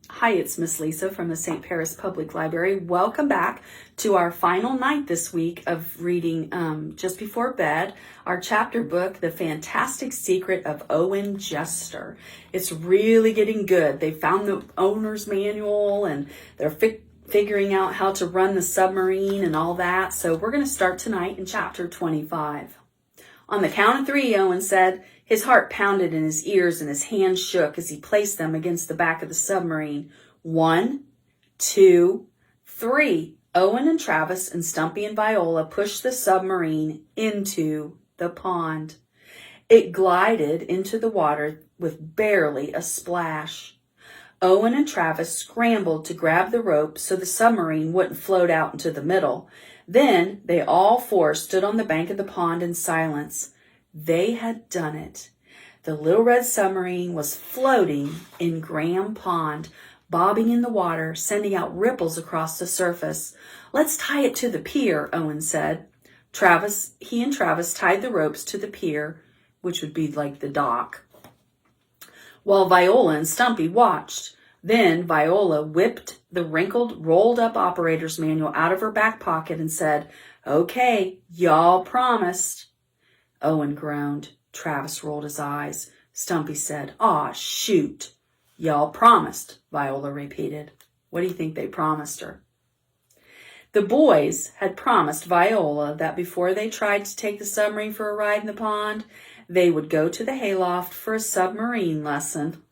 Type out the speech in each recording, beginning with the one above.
Hi, it's Miss Lisa from the St. Paris Public Library. Welcome back to our final night this week of reading just before bed, our chapter book, The Fantastic Secret of Owen, Jester. It's really getting good. They found the owner's manual and they're figuring out how to run the submarine and all that. So we're going to start tonight in chapter 25. On the count of 3, Owen said. His heart pounded in his ears and his hands shook as he placed them against the back of the submarine. 1, 2, 3. Owen and Travis and Stumpy and Viola pushed the submarine into the pond. It glided into the water with barely a splash. Owen and Travis scrambled to grab the rope so the submarine wouldn't float out into the middle. Then they all four stood on the bank of the pond in silence. They had done it. The little red submarine was floating in Graham Pond, bobbing in the water, sending out ripples across the surface. "Let's tie it to the pier," Owen said. He and Travis tied the ropes to the pier, which would be like the dock, while Viola and Stumpy watched. Then Viola whipped the wrinkled, rolled-up operator's manual out of her back pocket and said, "Okay, y'all promised." Owen groaned. Travis rolled his eyes. Stumpy said, "Aw, shoot." "Y'all promised," Viola repeated. What do you think they promised her? The boys had promised Viola that before they tried to take the submarine for a ride in the pond, they would go to the hayloft for a submarine lesson.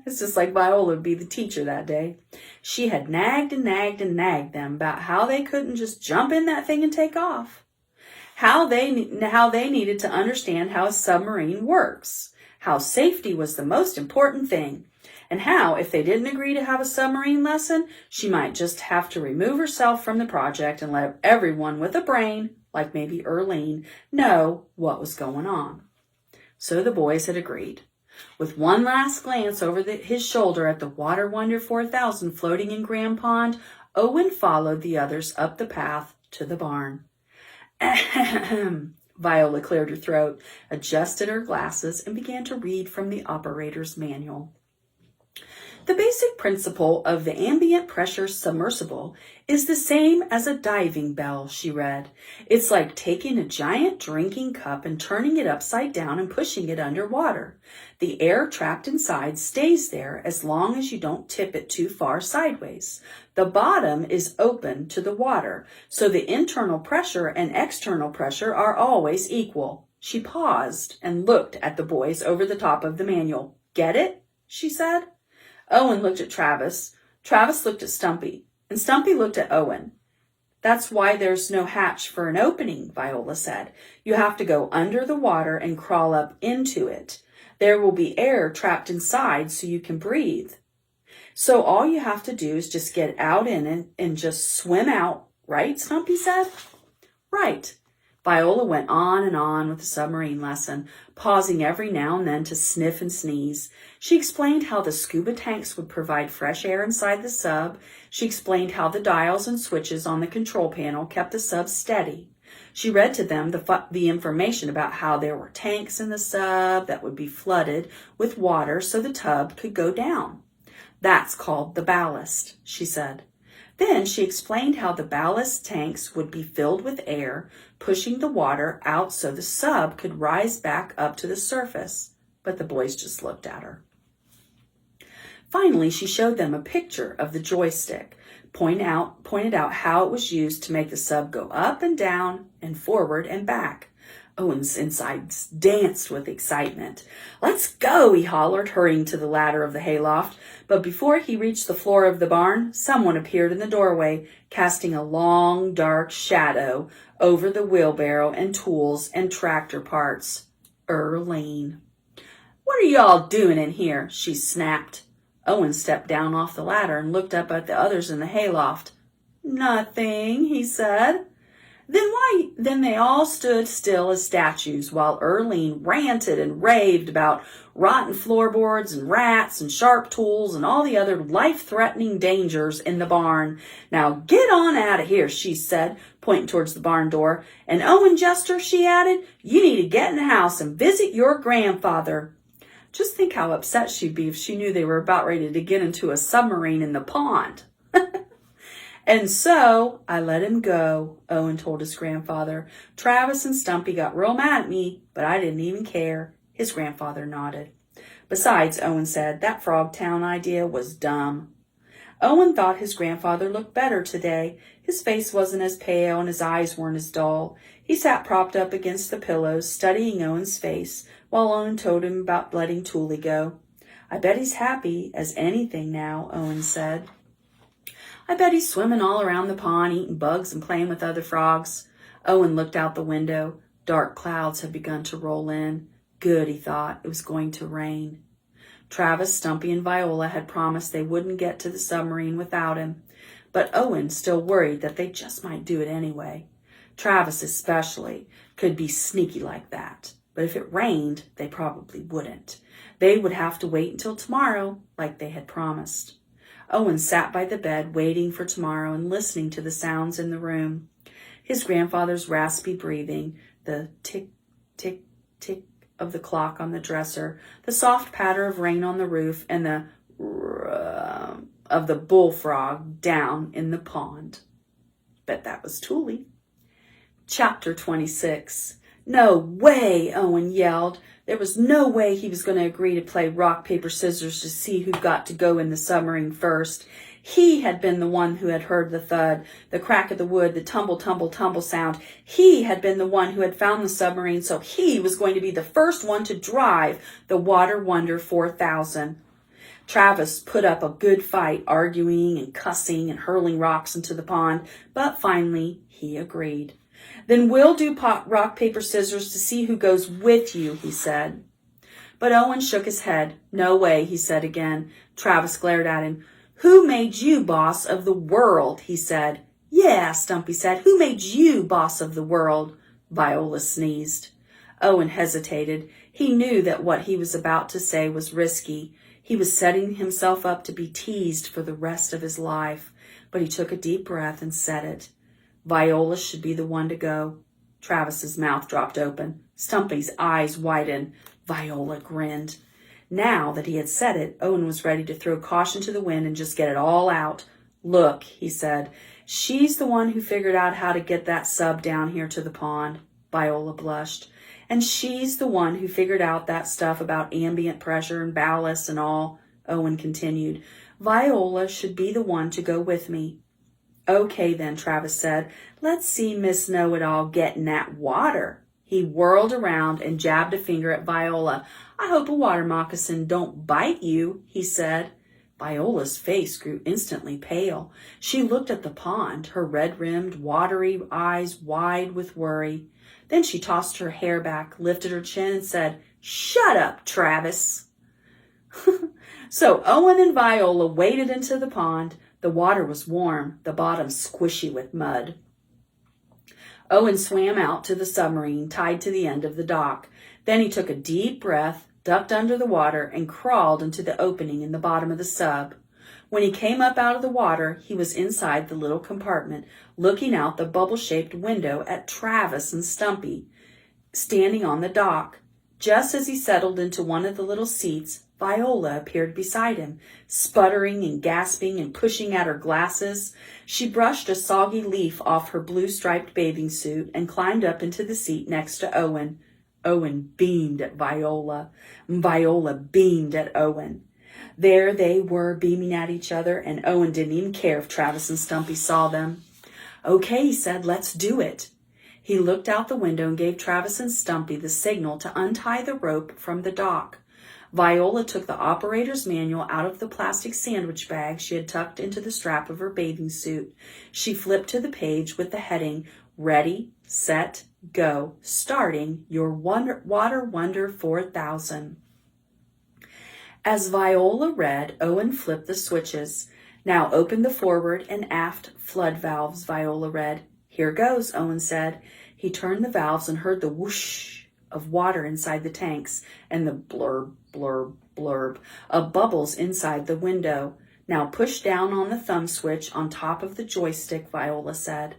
It's just like Viola would be the teacher that day. She had nagged and nagged and nagged them about how they couldn't just jump in that thing and take off. How they needed to understand how a submarine works, how safety was the most important thing, and how if they didn't agree to have a submarine lesson, she might just have to remove herself from the project and let everyone with a brain, like maybe Erlene, know what was going on. So the boys had agreed. With one last glance over his shoulder at the Water Wonder 4000 floating in Graham Pond, Owen followed the others up the path to the barn. Ahem. Viola cleared her throat, adjusted her glasses, and began to read from the operator's manual. The basic principle of the ambient pressure submersible is the same as a diving bell, she read. It's like taking a giant drinking cup and turning it upside down and pushing it underwater. The air trapped inside stays there as long as you don't tip it too far sideways. The bottom is open to the water, so the internal pressure and external pressure are always equal. She paused and looked at the boys over the top of the manual. "Get it?" she said. Owen looked at Travis. Travis looked at Stumpy. And Stumpy looked at Owen. "That's why there's no hatch for an opening," Viola said. "You have to go under the water and crawl up into it. There will be air trapped inside so you can breathe. So all you have to do is just get out in it and just swim out, right?" Stumpy said. "Right." Viola went on and on with the submarine lesson, pausing every now and then to sniff and sneeze. She explained how the scuba tanks would provide fresh air inside the sub. She explained how the dials and switches on the control panel kept the sub steady. She read to them the information about how there were tanks in the sub that would be flooded with water so the tub could go down. "That's called the ballast," she said. Then she explained how the ballast tanks would be filled with air, pushing the water out so the sub could rise back up to the surface. But the boys just looked at her. Finally, she showed them a picture of the joystick, pointed out how it was used to make the sub go up and down and forward and back. Owen's insides danced with excitement. "Let's go," he hollered, hurrying to the ladder of the hayloft. But before he reached the floor of the barn, someone appeared in the doorway, casting a long, dark shadow over the wheelbarrow and tools and tractor parts. Erlene. "What are y'all doing in here?" she snapped. Owen stepped down off the ladder and looked up at the others in the hayloft. "Nothing," he said. Then they all stood still as statues while Erlene ranted and raved about rotten floorboards and rats and sharp tools and all the other life-threatening dangers in the barn. "Now get on out of here," she said, pointing towards the barn door. "And Owen, Jester," she added, "you need to get in the house and visit your grandfather." Just think how upset she'd be if she knew they were about ready to get into a submarine in the pond. And so I let him go, Owen told his grandfather. Travis and Stumpy got real mad at me, but I didn't even care. His grandfather nodded. Besides, Owen said, that Frog Town idea was dumb. Owen thought his grandfather looked better today. His face wasn't as pale and his eyes weren't as dull. He sat propped up against the pillows, studying Owen's face, while Owen told him about letting Thule go. I bet he's happy as anything now, Owen said. I bet he's swimming all around the pond, eating bugs and playing with other frogs. Owen looked out the window. Dark clouds had begun to roll in. Good, he thought. It was going to rain. Travis, Stumpy, and Viola had promised they wouldn't get to the submarine without him. But Owen still worried that they just might do it anyway. Travis especially could be sneaky like that. But if it rained, they probably wouldn't. They would have to wait until tomorrow, like they had promised. Owen sat by the bed waiting for tomorrow and listening to the sounds in the room. His grandfather's raspy breathing, the tick, tick, tick of the clock on the dresser, the soft patter of rain on the roof, and the of the bullfrog down in the pond. Bet that was Thule. Chapter 26. No way, Owen yelled. There was no way he was going to agree to play rock, paper, scissors to see who got to go in the submarine first. He had been the one who had heard the thud, the crack of the wood, the tumble, tumble, tumble sound. He had been the one who had found the submarine, so he was going to be the first one to drive the Water Wonder 4000. Travis put up a good fight, arguing and cussing and hurling rocks into the pond, but finally he agreed. Then we'll do rock, paper, scissors to see who goes with you, he said. But Owen shook his head. No way, he said again. Travis glared at him. Who made you boss of the world, he said. Yeah, Stumpy said. Who made you boss of the world? Viola sneezed. Owen hesitated. He knew that what he was about to say was risky. He was setting himself up to be teased for the rest of his life. But he took a deep breath and said it. Viola should be the one to go. Travis's mouth dropped open. Stumpy's eyes widened. Viola grinned. Now that he had said it, Owen was ready to throw caution to the wind and just get it all out. Look, he said, she's the one who figured out how to get that sub down here to the pond. Viola blushed. And she's the one who figured out that stuff about ambient pressure and ballast and all, Owen continued. Viola should be the one to go with me. Okay then, Travis said. Let's see Miss Know-It-All get in that water. He whirled around and jabbed a finger at Viola. I hope a water moccasin don't bite you, he said. Viola's face grew instantly pale. She looked at the pond, her red-rimmed, watery eyes wide with worry. Then she tossed her hair back, lifted her chin, and said, Shut up, Travis. So Owen and Viola waded into the pond. The water was warm, the bottom squishy with mud. Owen swam out to the submarine, tied to the end of the dock. Then he took a deep breath, ducked under the water, and crawled into the opening in the bottom of the sub. When he came up out of the water, he was inside the little compartment, looking out the bubble-shaped window at Travis and Stumpy, standing on the dock. Just as he settled into one of the little seats, Viola appeared beside him, sputtering and gasping and pushing at her glasses. She brushed a soggy leaf off her blue-striped bathing suit and climbed up into the seat next to Owen. Owen beamed at Viola. Viola beamed at Owen. There they were beaming at each other, and Owen didn't even care if Travis and Stumpy saw them. Okay, he said, let's do it. He looked out the window and gave Travis and Stumpy the signal to untie the rope from the dock. Viola took the operator's manual out of the plastic sandwich bag she had tucked into the strap of her bathing suit. She flipped to the page with the heading, Ready, Set, Go, starting your Water Wonder 4000. As Viola read, Owen flipped the switches. Now open the forward and aft flood valves, Viola read. Here goes, Owen said. He turned the valves and heard the whoosh of water inside the tanks and the blurb, blurb, blurb of bubbles inside the window. Now push down on the thumb switch on top of the joystick, Viola said.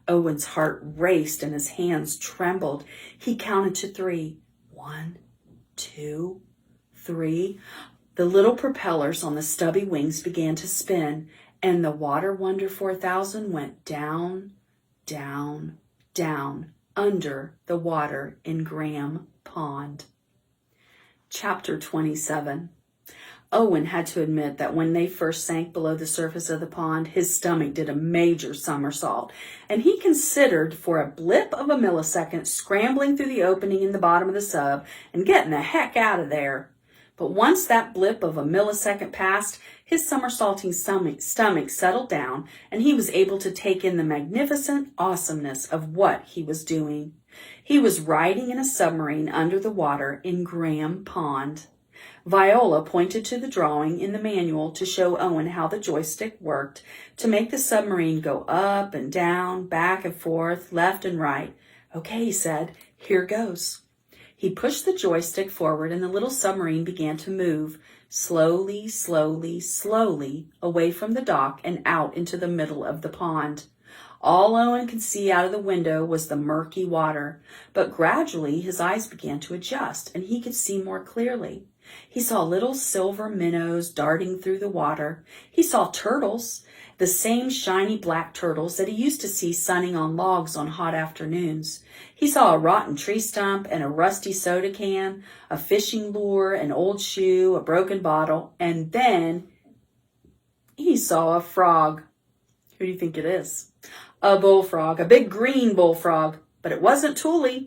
Owen's heart raced and his hands trembled. He counted to 3. 1, 2, 3. The little propellers on the stubby wings began to spin, and the Water Wonder 4000 went down, down, down under the water in Graham Pond. Chapter 27. Owen had to admit that when they first sank below the surface of the pond, his stomach did a major somersault, and he considered for a blip of a millisecond scrambling through the opening in the bottom of the sub and getting the heck out of there. But once that blip of a millisecond passed, his somersaulting stomach settled down, and he was able to take in the magnificent awesomeness of what he was doing. He was riding in a submarine under the water in Graham Pond. Viola pointed to the drawing in the manual to show Owen how the joystick worked to make the submarine go up and down, back and forth, left and right. Okay, he said, here goes. He pushed the joystick forward and the little submarine began to move, slowly, slowly, slowly, away from the dock and out into the middle of the pond. All Owen could see out of the window was the murky water, but gradually his eyes began to adjust and he could see more clearly. He saw little silver minnows darting through the water. He saw turtles, the same shiny black turtles that he used to see sunning on logs on hot afternoons. He saw a rotten tree stump and a rusty soda can, a fishing lure, an old shoe, a broken bottle, and then he saw a frog. Who do you think it is? A bullfrog, a big green bullfrog, but it wasn't Thule.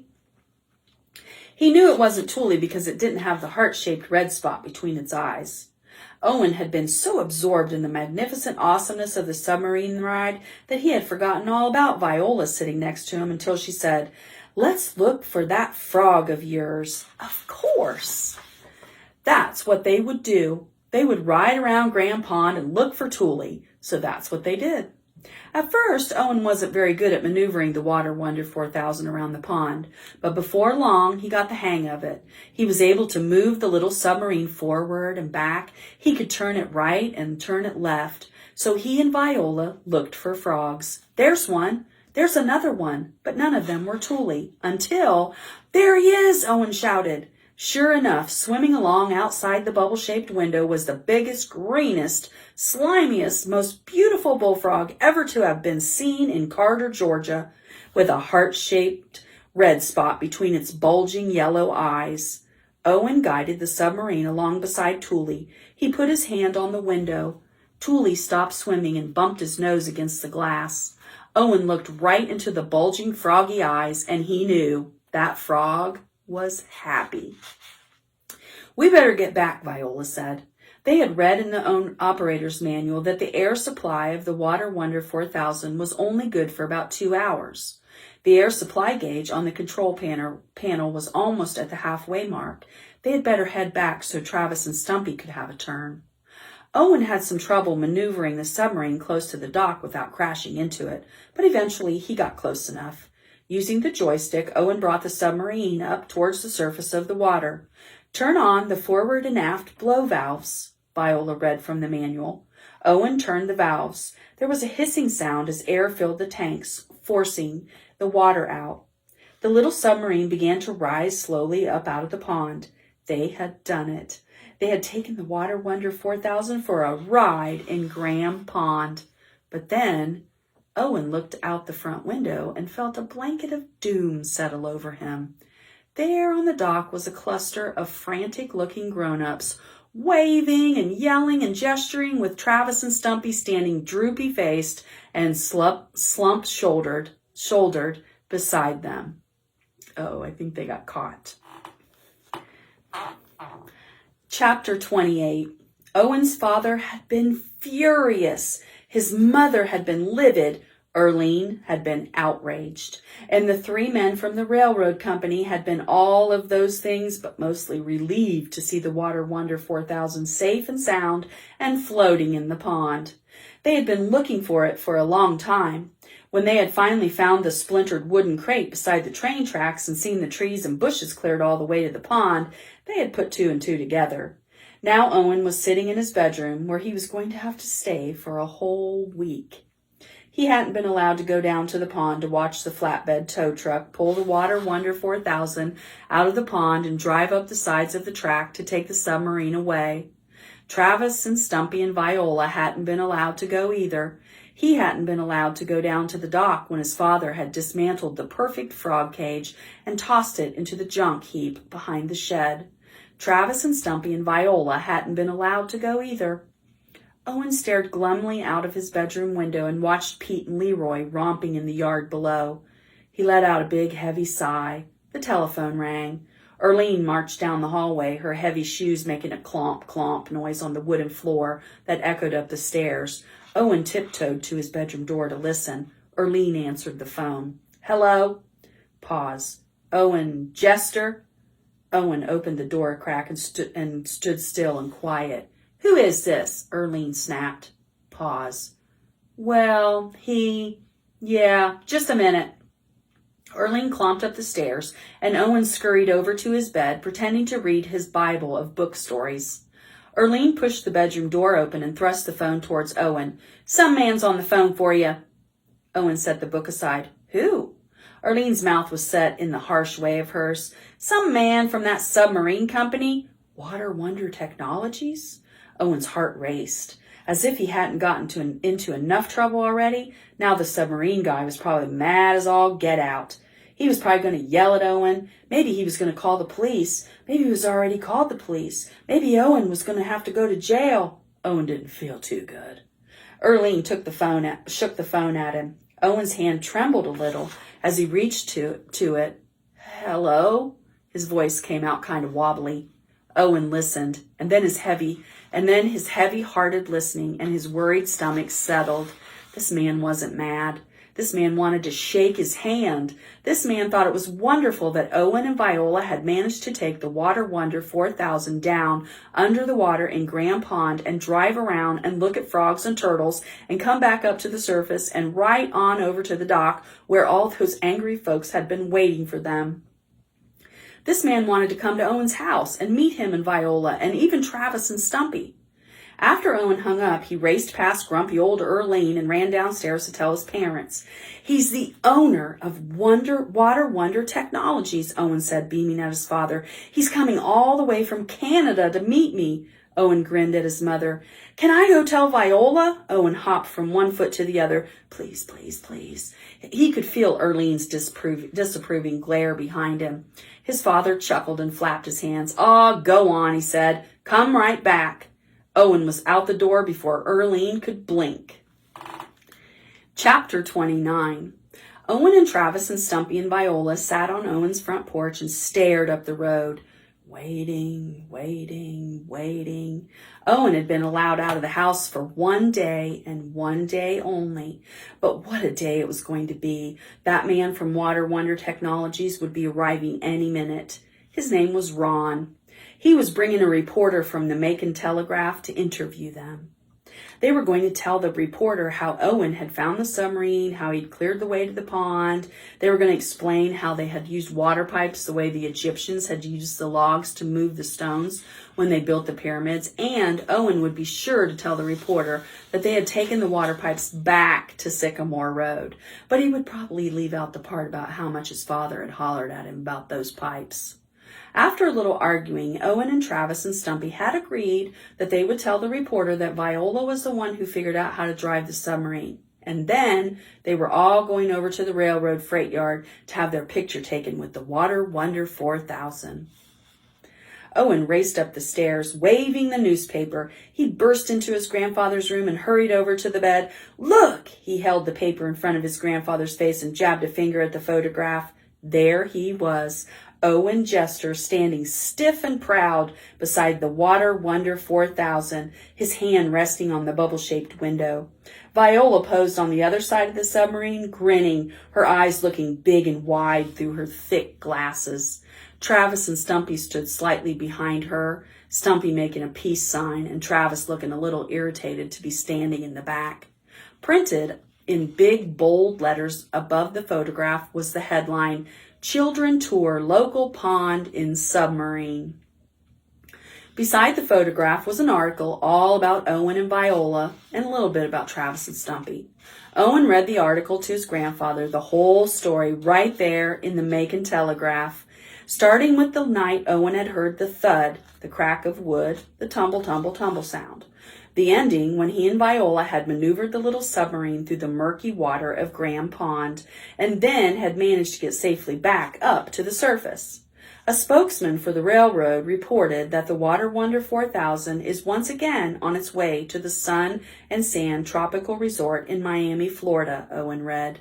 He knew it wasn't Thule because it didn't have the heart-shaped red spot between its eyes. Owen had been so absorbed in the magnificent awesomeness of the submarine ride that he had forgotten all about Viola sitting next to him until she said, "Let's look for that frog of yours." Of course. That's what they would do. They would ride around Graham Pond and look for Thule, so that's what they did. At first, Owen wasn't very good at maneuvering the Water Wonder 4000 around the pond, but before long, he got the hang of it. He was able to move the little submarine forward and back. He could turn it right and turn it left. So he and Viola looked for frogs. There's one. There's another one. But none of them were Thule until, "There he is!" Owen shouted. Sure enough, swimming along outside the bubble-shaped window was the biggest, greenest, slimiest, most beautiful bullfrog ever to have been seen in Carter, Georgia, with a heart-shaped red spot between its bulging yellow eyes. Owen guided the submarine along beside Thule. He put his hand on the window. Thule stopped swimming and bumped his nose against the glass. Owen looked right into the bulging froggy eyes, and he knew that frog was happy. "We better get back," Viola said. They had read in the operator's manual that the air supply of the Water Wonder 4000 was only good for about 2 hours. The air supply gauge on the control panel was almost at the halfway mark. They had better head back so Travis and Stumpy could have a turn. Owen had some trouble maneuvering the submarine close to the dock without crashing into it, but eventually he got close enough. Using the joystick, Owen brought the submarine up towards the surface of the water. "Turn on the forward and aft blow valves," Viola read from the manual. Owen turned the valves. There was a hissing sound as air filled the tanks, forcing the water out. The little submarine began to rise slowly up out of the pond. They had done it. They had taken the Water Wonder 4000 for a ride in Graham Pond. But then Owen looked out the front window and felt a blanket of doom settle over him. There on the dock was a cluster of frantic-looking grown-ups, waving and yelling and gesturing, with Travis and Stumpy standing droopy-faced and slumped-shouldered beside them. Oh, I think they got caught. Chapter 28. Owen's father had been furious. His mother had been livid. Erlene had been outraged. And the 3 men from the railroad company had been all of those things, but mostly relieved to see the Water Wonder 4000 safe and sound and floating in the pond. They had been looking for it for a long time. When they had finally found the splintered wooden crate beside the train tracks and seen the trees and bushes cleared all the way to the pond, they had put 2 and 2 together. Now Owen was sitting in his bedroom where he was going to have to stay for a whole week. He hadn't been allowed to go down to the pond to watch the flatbed tow truck pull the Water Wonder 4000 out of the pond and drive up the sides of the track to take the submarine away. Travis and Stumpy and Viola hadn't been allowed to go either. He hadn't been allowed to go down to the dock when his father had dismantled the perfect frog cage and tossed it into the junk heap behind the shed. Travis and Stumpy and Viola hadn't been allowed to go either. Owen stared glumly out of his bedroom window and watched Pete and Leroy romping in the yard below. He let out a big, heavy sigh. The telephone rang. Erlene marched down the hallway, her heavy shoes making a clomp, clomp noise on the wooden floor that echoed up the stairs. Owen tiptoed to his bedroom door to listen. Erlene answered the phone. Hello? Pause. Owen, Jester? Owen opened the door a crack and stood still and quiet. Who is this? Erlene snapped. Pause. Well, yeah, just a minute. Erlene clomped up the stairs, and Owen scurried over to his bed, pretending to read his Bible of book stories. Erlene pushed the bedroom door open and thrust the phone towards Owen. Some man's on the phone for you. Owen set the book aside. Who? Erlene's mouth was set in the harsh way of hers. Some man from that submarine company? Water Wonder Technologies? Owen's heart raced. As if he hadn't gotten into enough trouble already, now the submarine guy was probably mad as all get out. He was probably going to yell at Owen. Maybe he was going to call the police. Maybe he was already called the police. Maybe Owen was going to have to go to jail. Owen didn't feel too good. Erlene shook the phone at him. Owen's hand trembled a little as he reached to it. Hello? His voice came out kind of wobbly. Owen listened, and then his heavy-hearted listening and his worried stomach settled. This man wasn't mad. This man wanted to shake his hand. This man thought it was wonderful that Owen and Viola had managed to take the Water Wonder 4000 down under the water in Grand Pond and drive around and look at frogs and turtles and come back up to the surface and right on over to the dock where all those angry folks had been waiting for them. This man wanted to come to Owen's house and meet him and Viola and even Travis and Stumpy. After Owen hung up, he raced past grumpy old Erlene and ran downstairs to tell his parents. He's the owner of Water Wonder Technologies, Owen said, beaming at his father. He's coming all the way from Canada to meet me. Owen grinned at his mother. Can I go tell Viola? Owen hopped from one foot to the other. Please, please, please. He could feel Erlene's disapproving glare behind him. His father chuckled and flapped his hands. Aw, go on, he said. Come right back. Owen was out the door before Erlene could blink. Chapter 29. Owen and Travis and Stumpy and Viola sat on Owen's front porch and stared up the road. Waiting, waiting, waiting. Owen had been allowed out of the house for one day and one day only. But what a day it was going to be. That man from Water Wonder Technologies would be arriving any minute. His name was Ron. He was bringing a reporter from the Macon Telegraph to interview them. They were going to tell the reporter how Owen had found the submarine, how he'd cleared the way to the pond. They were going to explain how they had used water pipes the way the Egyptians had used the logs to move the stones when they built the pyramids. And Owen would be sure to tell the reporter that they had taken the water pipes back to Sycamore Road. But he would probably leave out the part about how much his father had hollered at him about those pipes. After a little arguing, Owen and Travis and Stumpy had agreed that they would tell the reporter that Viola was the one who figured out how to drive the submarine. And then they were all going over to the railroad freight yard to have their picture taken with the Water Wonder 4000. Owen raced up the stairs, waving the newspaper. He burst into his grandfather's room and hurried over to the bed. Look! He held the paper in front of his grandfather's face and jabbed a finger at the photograph. There he was. Owen Jester standing stiff and proud beside the Water Wonder 4000, his hand resting on the bubble-shaped window. Viola posed on the other side of the submarine, grinning, her eyes looking big and wide through her thick glasses. Travis and Stumpy stood slightly behind her, Stumpy making a peace sign and Travis looking a little irritated to be standing in the back. Printed in big, bold letters above the photograph was the headline, Children Tour Local Pond in Submarine. Beside the photograph was an article all about Owen and Viola and a little bit about Travis and Stumpy. Owen read the article to his grandfather, the whole story right there in the Macon Telegraph, starting with the night Owen had heard the thud, the crack of wood, the tumble, tumble, tumble sound. The ending when he and Viola had maneuvered the little submarine through the murky water of Graham Pond and then had managed to get safely back up to the surface. A spokesman for the railroad reported that the Water Wonder 4000 is once again on its way to the Sun and Sand Tropical Resort in Miami, Florida, Owen read.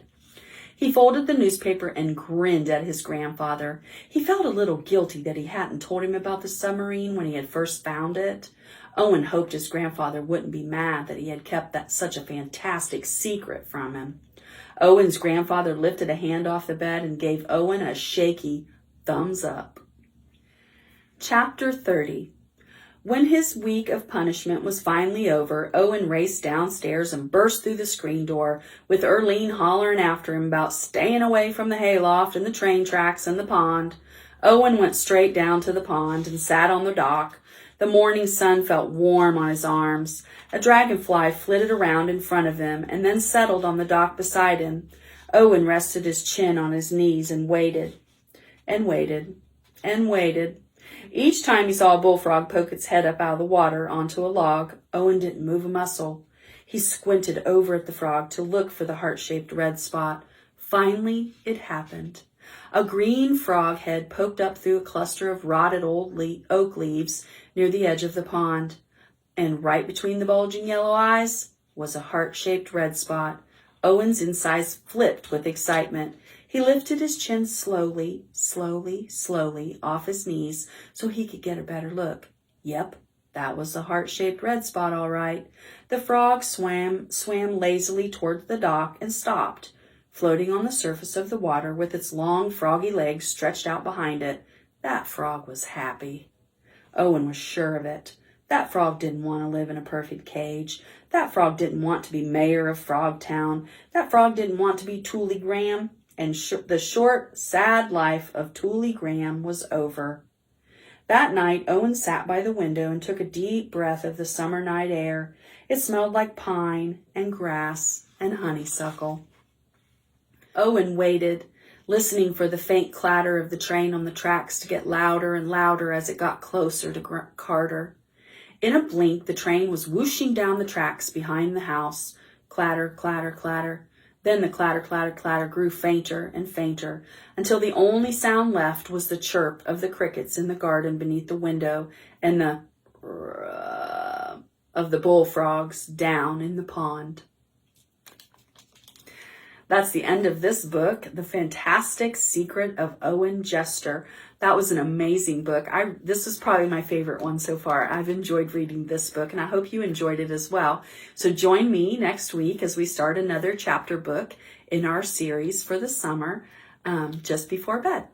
He folded the newspaper and grinned at his grandfather. He felt a little guilty that he hadn't told him about the submarine when he had first found it. Owen hoped his grandfather wouldn't be mad that he had kept such a fantastic secret from him. Owen's grandfather lifted a hand off the bed and gave Owen a shaky thumbs up. Chapter 30. When his week of punishment was finally over, Owen raced downstairs and burst through the screen door, with Erlene hollering after him about staying away from the hayloft and the train tracks and the pond. Owen went straight down to the pond and sat on the dock. The morning sun felt warm on his arms. A dragonfly flitted around in front of him and then settled on the dock beside him. Owen rested his chin on his knees and waited. And waited, and waited. Each time he saw a bullfrog poke its head up out of the water onto a log, Owen didn't move a muscle. He squinted over at the frog to look for the heart-shaped red spot. Finally, it happened. A green frog head poked up through a cluster of rotted old oak leaves near the edge of the pond. And right between the bulging yellow eyes was a heart-shaped red spot. Owen's insides flipped with excitement. He lifted his chin slowly, slowly, slowly off his knees so he could get a better look. Yep, that was the heart-shaped red spot, all right. The frog swam lazily toward the dock and stopped, floating on the surface of the water with its long, froggy legs stretched out behind it. That frog was happy. Owen was sure of it. That frog didn't want to live in a perfect cage. That frog didn't want to be mayor of Frogtown. That frog didn't want to be Toolie Graham. And the short, sad life of Toolie Graham was over. That night, Owen sat by the window and took a deep breath of the summer night air. It smelled like pine and grass and honeysuckle. Owen waited, listening for the faint clatter of the train on the tracks to get louder and louder as it got closer to Carter. In a blink, the train was whooshing down the tracks behind the house. Clatter, clatter, clatter. Then the clatter, clatter, clatter grew fainter and fainter, until the only sound left was the chirp of the crickets in the garden beneath the window and the of the bullfrogs down in the pond. That's the end of this book, The Fantastic Secret of Owen Jester. That was an amazing book. This is probably my favorite one so far. I've enjoyed reading this book, and I hope you enjoyed it as well. So join me next week as we start another chapter book in our series for the summer, Just Before Bed.